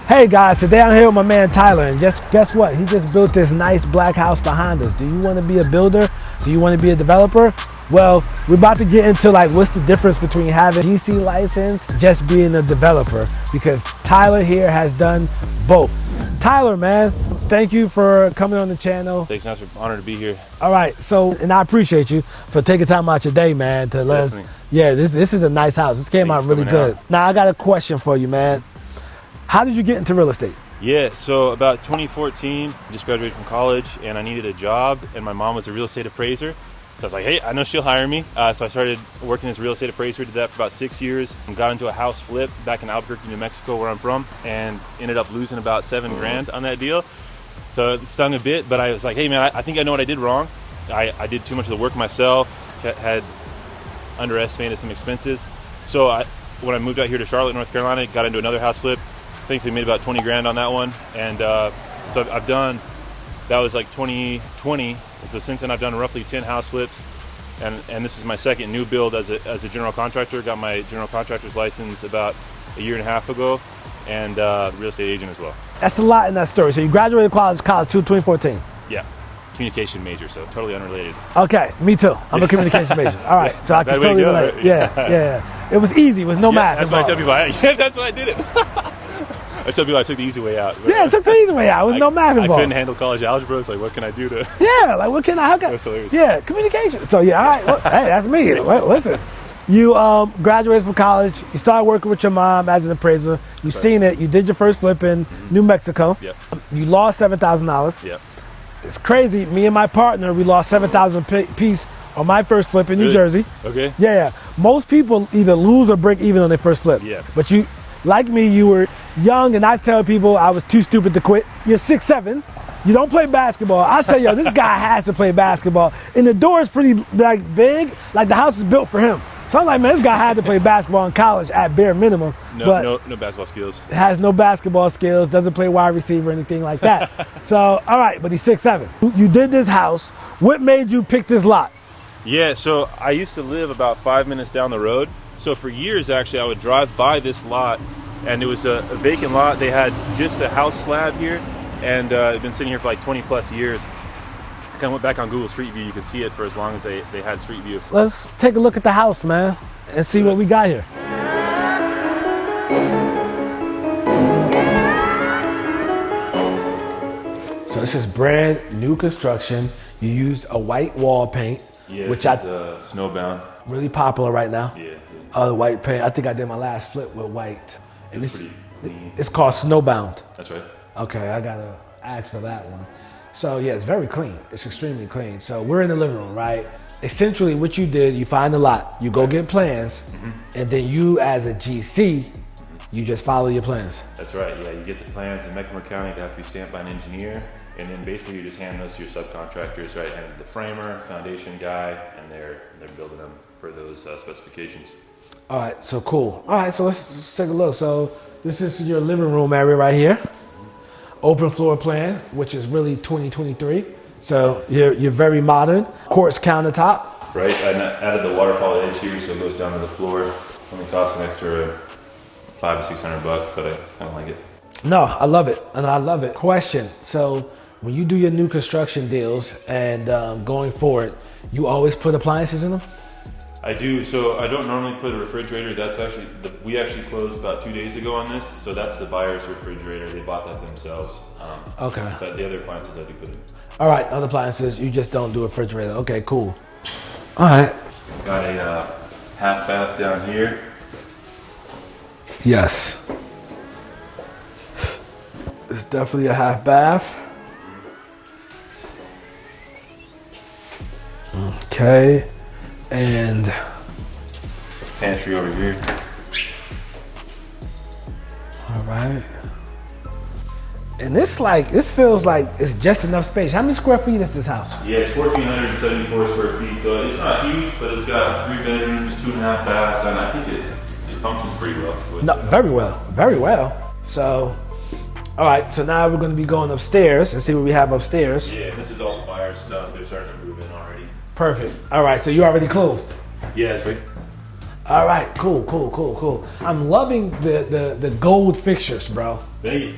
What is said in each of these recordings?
Hey guys, today I'm here with my man Tyler, and just guess what? He just built this nice black house behind us. Do you want to be a builder? Do you want to be a developer? Well, we're about to get into like what's the difference between having a GC license, just being a developer, because Tyler here has done both. Tyler, man, thank you for coming on the channel. Thanks, man. It's an honor to be here. All right, so, and I appreciate you for taking time out your day, man, to let us, yeah, this is a nice house. This came out really good. Now, I got a question for you, man. How did you get into real estate? Yeah, so about 2014, just graduated from college, and I needed a job, and my mom was a real estate appraiser. So I was like, hey, I know she'll hire me. So I started working as a real estate appraiser, did that for about 6 years, and got into a house flip back in Albuquerque, New Mexico, where I'm from, and ended up losing about $7,000 on that deal. So it stung a bit, but I was like, hey man, I think I know what I did wrong. I did too much of the work myself, had underestimated some expenses. So when I moved out here to Charlotte, North Carolina, got into another house flip. Thankfully made about 20 grand on that one. And so I've done, that was like 2020. And so since then I've done roughly 10 house flips. And this is my second new build as a general contractor. Got my general contractor's license about a year and a half ago, and real estate agent as well. That's a lot in that story. So you graduated college 2014. Yeah, communication major, so totally unrelated. Okay, me too. I'm a communication major. All right, so I can totally relate. Right? Yeah. It was easy. It was no math. That's why I tell people. That's why I did it. I tell people I took the easy way out. Yeah, I took the easy way out. It was no math involved. I couldn't handle college algebra. It's like, what can I do to? Yeah, like what can I? How can? That's hilarious. Yeah, communication. So yeah, all right. Well, hey, that's me. Listen, you graduated from college. You started working with your mom as an appraiser. You seen it. You did your first flip in New Mexico. Yep. You lost $7,000. Yep. It's crazy. Me and my partner, we lost $7,000 piece on my first flip in New Jersey. Okay. Yeah. Most people either lose or break even on their first flip. Yeah. But you, like me, you were young, and I tell people I was too stupid to quit. You're 6'7". You don't play basketball. I tell you, this guy has to play basketball. And the door is pretty like big, like the house is built for him. So I'm like, man, this guy had to play basketball in college at bare minimum. No basketball skills. Has no basketball skills, doesn't play wide receiver or anything like that. So, all right, but he's 6'7". You did this house. What made you pick this lot? Yeah, so I used to live about 5 minutes down the road. So for years, actually, I would drive by this lot, and it was a vacant lot. They had just a house slab here, and it'd been sitting here for like 20 plus years. I kind of went back on Google Street View. You could see it for as long as they had Street View. Let's take a look at the house, man, and see what we got here. So this is brand new construction. You used a white wall paint, which is snowbound. Really popular right now. Yeah. The white paint. I think I did my last flip with white. And Pretty it's called snowbound. That's right. Okay, I gotta ask for that one. So yeah, it's very clean. It's extremely clean. So we're in the living room, right? Essentially what you did, you find the lot, you go get plans, and then you as a GC, you just follow your plans. That's right, yeah. You get the plans in Mecklenburg County, they have to be stamped by an engineer, and then basically you just hand those to your subcontractors, right? And the framer, foundation guy, and they're building them for those specifications. All right, so cool. All right, so let's take a look. So this is your living room area right here. Open floor plan, which is really 2023. So you're very modern. Quartz countertop. Right, I added the waterfall edge here, so it goes down to the floor. Only costs an extra $500 to $600, but I kind of like it. No, I love it, and I love it. Question, so when you do your new construction deals and going forward, you always put appliances in them? I do, so I don't normally put a refrigerator. That's actually, we actually closed about 2 days ago on this, so that's the buyer's refrigerator. They bought that themselves. Okay. But the other appliances I do put in. All right, other appliances, you just don't do a refrigerator. Okay, cool. All right. Got a half bath down here. Yes. It's definitely a half bath. Okay. And pantry over here. All right. And this feels like it's just enough space. How many square feet is this house? Yeah, it's 1,474 square feet. So it's not huge, but it's got 3 bedrooms, 2.5 baths, and I think it functions pretty well. No, very well, very well. So, all right. So now we're going to be going upstairs and see what we have upstairs. Yeah, this is all the buyer's stuff. They're starting to move in already. Perfect. All right. So you already closed. Yeah, that's right. All right, cool. I'm loving the gold fixtures, bro. Thank you.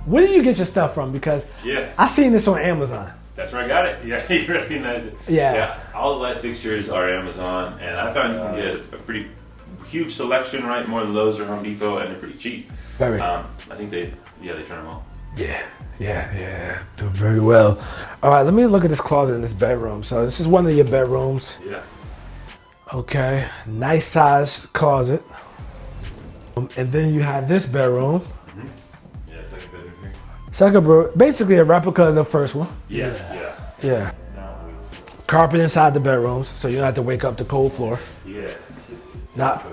Where do you get your stuff from? Because I seen this on Amazon. That's where I got it. Yeah, you recognize it. Yeah. All the light fixtures are Amazon, and I found you can get a pretty huge selection, right? More than Lowe's or Home Depot, and they're pretty cheap. Very. I think they turn them on. Yeah. Doing very well. All right, let me look at this closet in this bedroom. So this is one of your bedrooms. Yeah. Okay, nice size closet. And then you have this bedroom. Yeah, second bedroom here. Second bedroom, basically a replica of the first one. Yeah. Carpet inside the bedrooms, so you don't have to wake up the cold floor. Yeah. Now,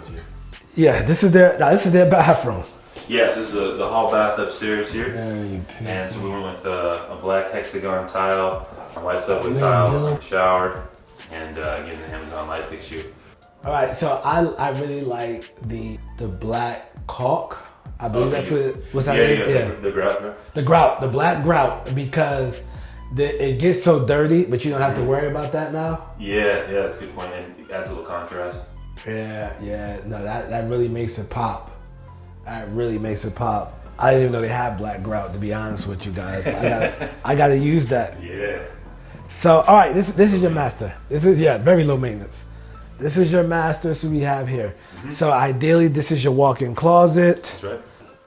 this is their bathroom. Yes, this is the hall bath upstairs here. Very and so we went with a black hexagon tile, a white subway tile, shower, and again the Amazon light fixture. All right, so I really like the black caulk. I believe that's what it was. The grout. The black grout, because it gets so dirty, but you don't have to worry about that now. Yeah, that's a good point, and it adds a little contrast. Yeah. No, that really makes it pop. That really makes it pop. I didn't even know they had black grout, to be honest with you guys. I gotta use that. Yeah. So, all right, this is your master. This is, very low maintenance. This is your master, so we have here. So ideally, this is your walk-in closet. That's right.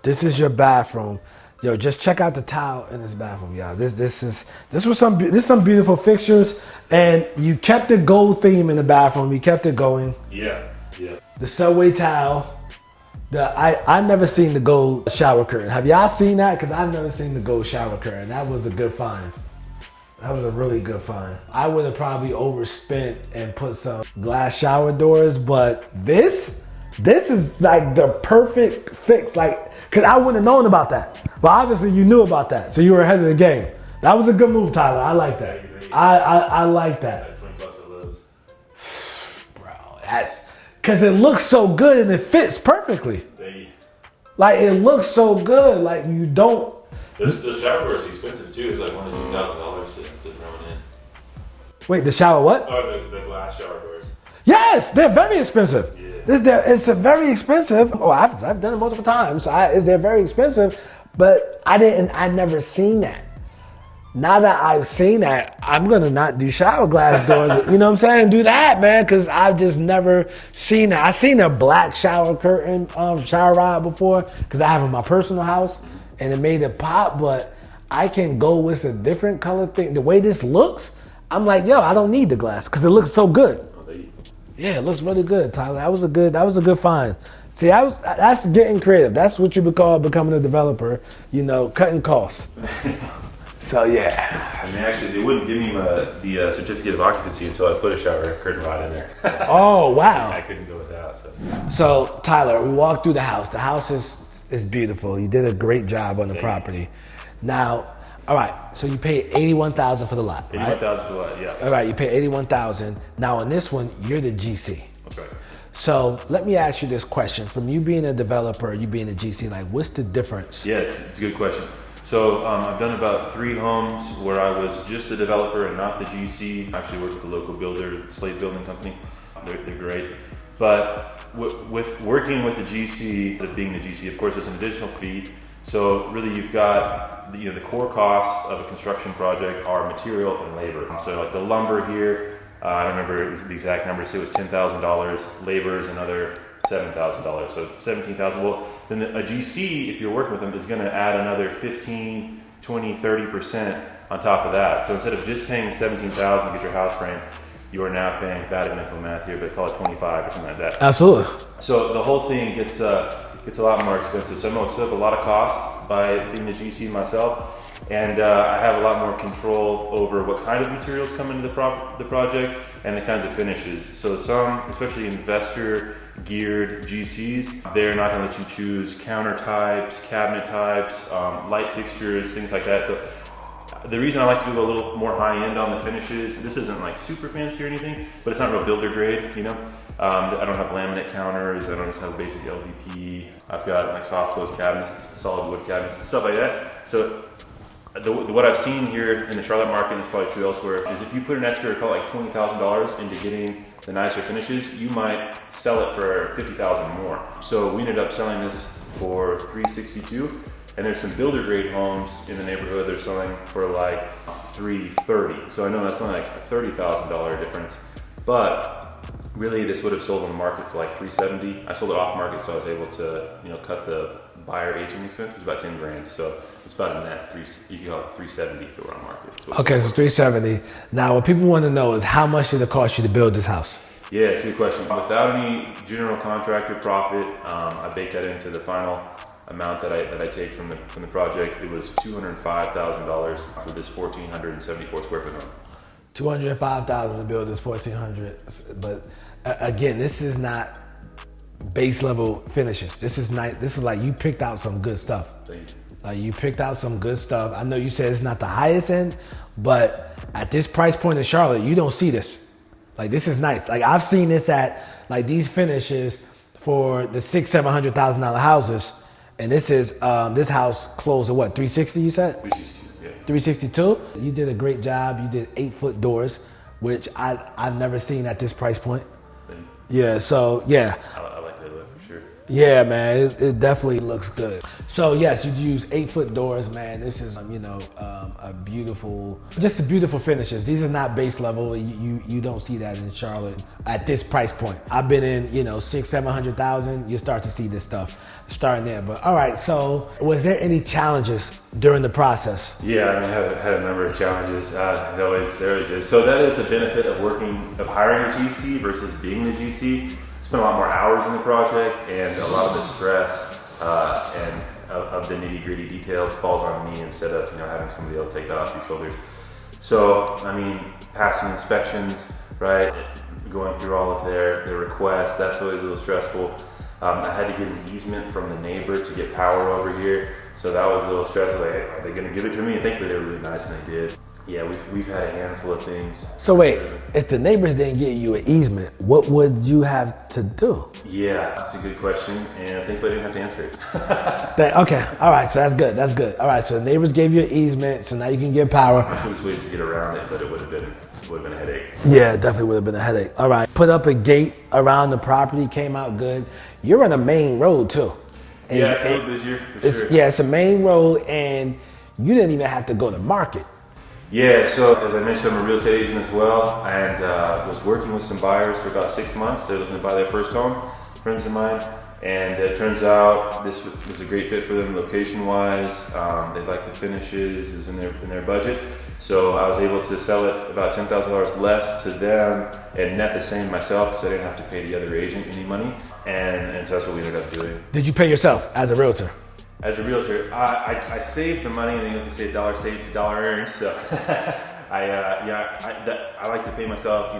This is your bathroom. Yo, just check out the tile in this bathroom, y'all. This was some beautiful fixtures, and you kept the gold theme in the bathroom. You kept it going. Yeah. The subway tile. I never seen the gold shower curtain. Have y'all seen that? Because I've never seen the gold shower curtain. That was a good find. That was a really good find. I would have probably overspent and put some glass shower doors, but this is like the perfect fix. Like, because I wouldn't have known about that. But obviously you knew about that, so you were ahead of the game. That was a good move, Tyler. I like that. I like that. $20 at Lowe's. Bro, that's because it looks so good and it fits perfectly. Like, it looks so good. Like, you don't. The shower doors are expensive too. It's like $1,000 to $2,000 to throw it in. Wait, the shower what? Oh, the glass shower doors. Yes, they're very expensive. Yeah. It's a very expensive. Oh, I've done it multiple times. They're very expensive, but I never seen that. Now that I've seen that, I'm gonna not do shower glass doors. You know what I'm saying? Do that, man, because I've just never seen that. I've seen a black shower curtain, shower rod before, because I have in my personal house, and it made it pop. But I can go with a different color thing. The way this looks, I'm like, yo, I don't need the glass because it looks so good. Yeah, it looks really good, Tyler. That was a good find. See, that's getting creative. That's what you would call becoming a developer. You know, cutting costs. So yeah. I mean, actually, they wouldn't give me the certificate of occupancy until I put a shower curtain rod in there. Oh wow! I couldn't go without. So Tyler, we walked through the house. The house is beautiful. You did a great job on the property. Now, all right. So you paid $81,000 for the lot, right? $81,000 for the lot, yeah. All right, you paid $81,000. Now on this one, you're the GC. That's right. So let me ask you this question: from you being a developer, you being a GC, like, what's the difference? Yeah, it's a good question. So I've done about 3 homes where I was just a developer and not the GC. I actually worked with a local builder, Slate Building Company. They're great. But with working with the GC, being the GC, of course, there's an additional fee. So really, you've got the core costs of a construction project are material and labor. So like the lumber here, I don't remember the exact number. So it was $10,000. Labor is another $7,000. So $17,000. Well, then a GC, if you're working with them, is going to add another 15, 20, 30% on top of that. So instead of just paying $17,000 to get your house framed, you are now paying, bad at mental math here, but call it 25 or something like that. Absolutely. So the whole thing gets a lot more expensive. So I still have a lot of cost by being the GC myself, and I have a lot more control over what kind of materials come into the project and the kinds of finishes. So some, especially investor-geared GCs, they're not going to let you choose counter types, cabinet types, light fixtures, things like that. So the reason I like to do a little more high-end on the finishes, this isn't like super fancy or anything, but it's not real builder grade, you know? I don't have laminate counters, I don't just have basic LVP. I've got like soft close cabinets, solid wood cabinets, and stuff like that. So What I've seen here in the Charlotte market, and it's probably true elsewhere, is if you put an extra, call it like $20,000 into getting the nicer finishes, you might sell it for $50,000 more. So we ended up selling this for $362, and there's some builder grade homes in the neighborhood they're selling for like $330. So I know that's only like a $30,000 difference, but really this would have sold on the market for like $370. I sold it off market, so I was able to, cut the buyer agent expense, which was about 10 grand. So it's about a net you can call it 370 if it were on market. Okay, so 370. Now, what people want to know is how much did it cost you to build this house? Yeah, it's a good question. Without any general contractor profit, I baked that into the final amount that I take from the project. It was $205,000 for this 1,474 square foot home. $205,000 to build this 1,400. But again, this is not base level finishes. This is nice. This is like you picked out some good stuff. Thank you. Like you picked out some good stuff. I know you said it's not the highest end, but at this price point in Charlotte, you don't see this. Like this is nice. Like I've seen this at like these finishes for the $600,000-$700,000 houses, and this is this house closed at what, 360? You said 362. Yeah. 362. You did a great job. You did 8-foot doors, which I've never seen at this price point. Thank you. Yeah. So yeah. I like that look for sure. Yeah, man, it definitely looks good. So yes, you use 8-foot doors, man. This is, a beautiful finishes. These are not base level. You don't see that in Charlotte at this price point. I've been in, $600,000-$700,000. You start to see this stuff starting there. But all right, so was there any challenges during the process? Yeah, I had a number of challenges. There always is. So that is a benefit of hiring a GC versus being the GC. Spent a lot more hours in the project, and a lot of the stress and of the nitty gritty details falls on me instead of having somebody else take that off your shoulders. So passing inspections, right? Going through all of their requests, that's always a little stressful. I had to get an easement from the neighbor to get power over here, so that was a little stressful. Like, are they going to give it to me? And thankfully they were really nice, and they did. Yeah, we've had a handful of things. So wait, if the neighbors didn't give you an easement, what would you have to do? Yeah, that's a good question, and I think I didn't have to answer it. Okay, all right, so that's good. All right, so the neighbors gave you an easement, so now you can get power. There's ways to get around it, but it would have been a headache. Yeah, it definitely would have been a headache. All right, put up a gate around the property, came out good. You're on a main road too. And, yeah, it's a little busier for sure. Yeah, it's a main road, and you didn't even have to go to market. Yeah, so as I mentioned, I'm a real estate agent as well, and was working with some buyers for about 6 months. They're looking to buy their first home, friends of mine, and it turns out this was a great fit for them location-wise. They liked the finishes, it was in their budget. So I was able to sell it about $10,000 less to them and net the same myself because I didn't have to pay the other agent any money, and so that's what we ended up doing. Did you pay yourself as a realtor? As a realtor, I saved the money, and they say $1 saved is $1 earned. So I like to pay myself,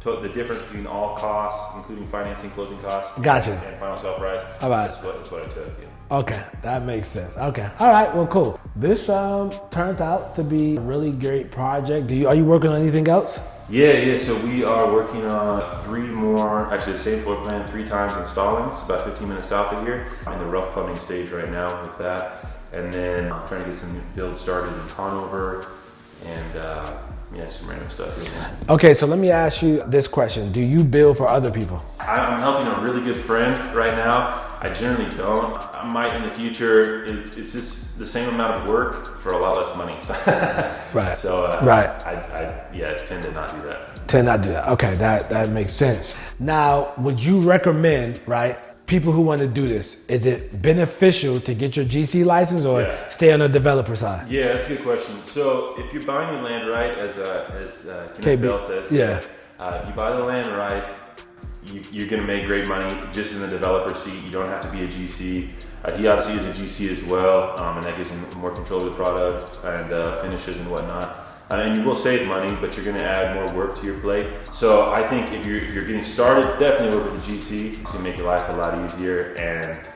the difference between all costs, including financing, closing costs, Gotcha. and final sale price. All right. That's what I took. Yeah. Okay, that makes sense. Okay, all right, well, cool. This turned out to be a really great project. Are you working on anything else? Yeah. So we are working on 3 more, actually the same floor plan, 3 times installing. It's about 15 minutes south of here. I'm in the rough plumbing stage right now with that. And then I'm trying to get some builds started in Conover and some random stuff. Okay, so let me ask you this question. Do you build for other people? I'm helping a really good friend right now. I generally don't. I might in the future. It's just the same amount of work for a lot less money. Right. So right. I tend to not do that. Tend not to do that. Okay, that makes sense. Now, would you recommend, right, people who want to do this, is it beneficial to get your GC license or stay on the developer side? Yeah, that's a good question. So if you're buying your land right, as Kenneth Bell says, if you buy the land right, you're going to make great money just in the developer seat. You don't have to be a GC. He obviously is a GC as well, and that gives him more control of the product and finishes and whatnot. And you will save money, but you're going to add more work to your plate. So I think if you're getting started, definitely work with a GC. It's going to make your life a lot easier. And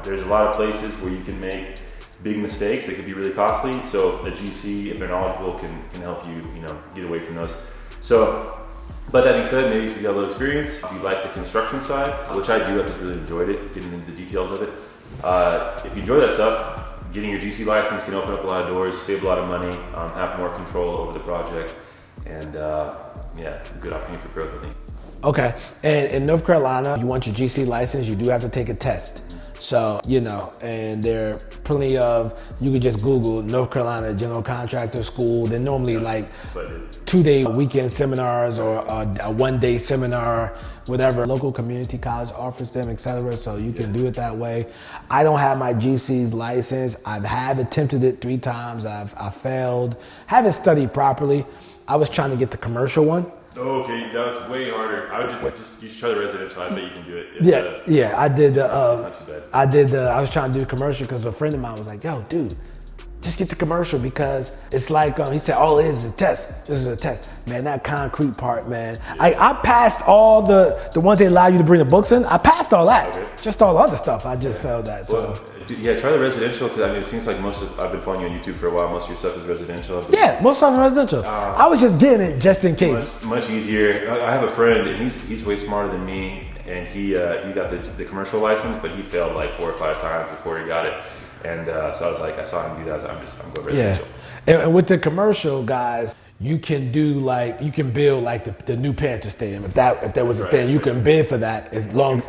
there's a lot of places where you can make big mistakes that could be really costly. So a GC, if they're knowledgeable, can help you get away from those. So. But that being said, maybe if you got a little experience, if you like the construction side, which I do, I just really enjoyed it, getting into the details of it. If you enjoy that stuff, getting your GC license can open up a lot of doors, save a lot of money, have more control over the project, and yeah, good opportunity for growth, I think. Okay, and in North Carolina, you want your GC license, you do have to take a test. So, you know, and there are plenty of, you could just Google North Carolina General Contractor School. They're normally like 2-day weekend seminars or a 1-day seminar, whatever. Local community college offers them, etc. So you can do it that way. I don't have my GC license. I've attempted it 3 times. I failed. Haven't studied properly. I was trying to get the commercial one. Oh, okay, that was way harder. I would just you should try the residential. I bet you can do it. Yeah, I did. It's not too bad. I was trying to do commercial because a friend of mine was like, "Yo, dude, just get the commercial because it's like," he said, "all it is a test. This is a test." Man, that concrete part, man. I passed all the ones they allow you to bring the books in. I passed all that. Okay. Just all the other stuff, I just failed that. So. Well, yeah, try the residential because I mean it seems like I've been following you on YouTube for a while. Most of your stuff is residential. Yeah, most stuff is residential. I was just getting it just in case. Much easier. I have a friend and he's way smarter than me, and he got the commercial license, but he failed like 4 or 5 times before he got it. And so I was like, I saw him do that. I was like, I'm going residential. Yeah, and with the commercial guys, you can build like the new Panther Stadium. If there was a thing, you can bid for that as long.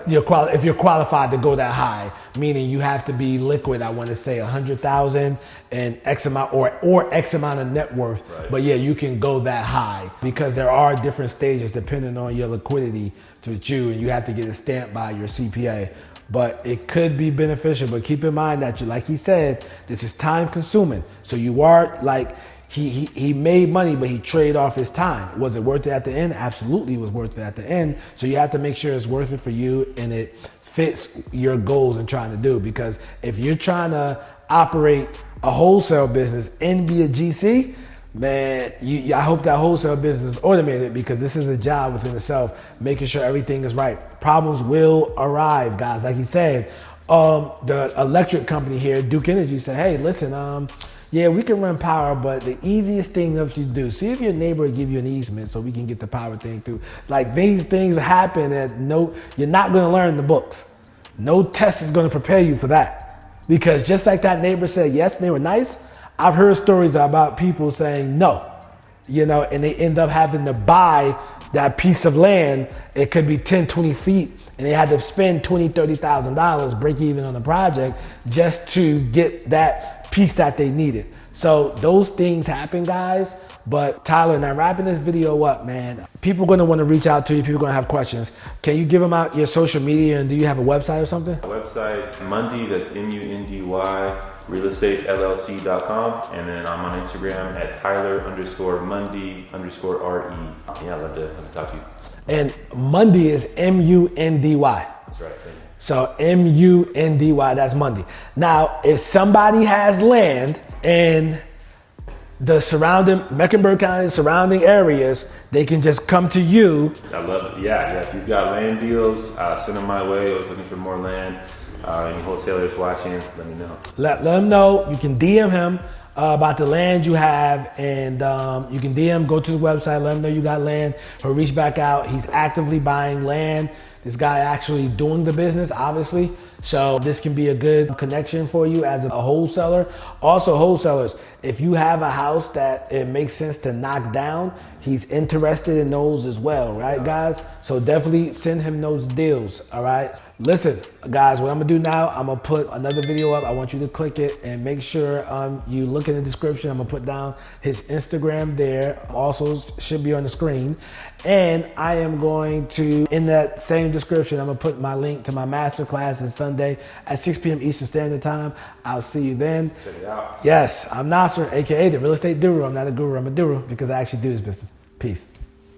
If you're qualified to go that high, meaning you have to be liquid, I want to say 100,000 and X amount or X amount of net worth. Right. But yeah, you can go that high because there are different stages depending on your liquidity to you, and you have to get it stamped by your CPA. But it could be beneficial. But keep in mind that, like he said, this is time consuming. So you are like, he made money, but he traded off his time. Was it worth it at the end? Absolutely, it was worth it at the end. So you have to make sure it's worth it for you and it fits your goals and trying to do. Because if you're trying to operate a wholesale business and be a GC, man, I hope that wholesale business is automated because this is a job within itself, making sure everything is right. Problems will arrive, guys. Like he said, the electric company here, Duke Energy, said, hey, listen, yeah, we can run power, but the easiest thing that you do, see if your neighbor will give you an easement so we can get the power thing through. Like these things happen and you're not gonna learn the books. No test is gonna prepare you for that. Because just like that neighbor said, yes, they were nice, I've heard stories about people saying no, and they end up having to buy that piece of land. It could be 10, 20 feet, and they had to spend $20,000, $30,000, break even on the project just to get that piece that they needed. So those things happen, guys. But Tyler, now wrapping this video up, man, people are going to want to reach out to you. People are going to have questions. Can you give them out your social media, and do you have a website or something? My website's Mundy, that's Mundy, realestatellc.com. And then I'm on Instagram at Tyler_Mundy_RE. Yeah, I'd love to talk to you. And Mundy is Mundy. That's right. Thank you. So Mundy, that's Mundy. Now, if somebody has land in the surrounding Mecklenburg County surrounding areas, they can just come to you. I love it. Yeah. If you've got land deals, send them my way. I was looking for more land. Any wholesalers watching, let me know. Let them know. You can DM him about the land you have, and you can DM, go to the website, let him know you got land. He'll reach back out. He's actively buying land. This guy actually doing the business, obviously. So this can be a good connection for you as a wholesaler. Also, wholesalers, if you have a house that it makes sense to knock down, he's interested in those as well, right, guys? So definitely send him those deals, all right? Listen, guys, what I'm gonna do now, I'm gonna put another video up. I want you to click it and make sure you look in the description. I'm gonna put down his Instagram there. Also should be on the screen. And I am going to, in that same description, I'm gonna put my link to my masterclass on Sunday at 6 p.m. Eastern Standard Time. I'll see you then. Check it out. Yes, I'm Nasser, AKA the Real Estate Guru. I'm not a guru, I'm a doer because I actually do this business. Peace.